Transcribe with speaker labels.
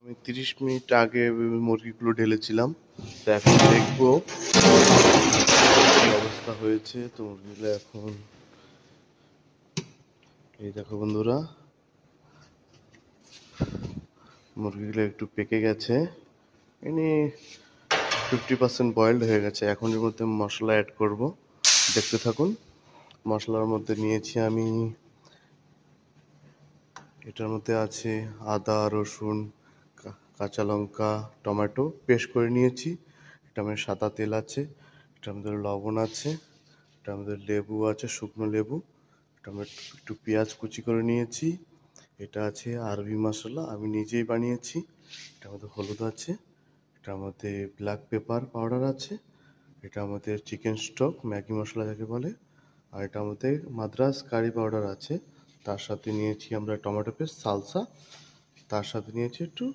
Speaker 1: আমি 30 মিনিট আগে মুরগিগুলো ঢেলেছিলাম, তো এখন দেখবো কি অবস্থা হয়েছে। তো মুরগিগুলো এখন এই দেখো বন্ধুরা, মুরগিগুলো একটু পেকে গেছে, এনে 50% বয়েলড হয়ে গেছে। এখন এর মধ্যে মশলা অ্যাড করব, দেখতে থাকুন। মশলার মধ্যে নিয়েছি আমি, এটার মধ্যে আছে আদা, রসুন, কাঁচা লঙ্কা, টমেটো পেস্ট করে নিয়েছি। এটার মধ্যে সাদা তেল আছে, এটার মধ্যে লবণ আছে, এটার মধ্যে লেবু আছে, শুকনো লেবু, এটার মধ্যে একটু পেঁয়াজ কুচি করে নিয়েছি। এটা আছে আরবি মশলা, আমি নিজেই বানিয়েছি। এটার মধ্যে হলুদ আছে, এটার মধ্যে ব্ল্যাক পেপার পাউডার আছে, এটার মধ্যে চিকেন স্টক ম্যাগি মশলা যাকে বলে, আর এটার মধ্যে মাদ্রাস কারি পাউডার আছে। তার সাথে নিয়েছি আমরা টমেটো পেস্ট সালসা, তার সাথে নিয়েছি একটু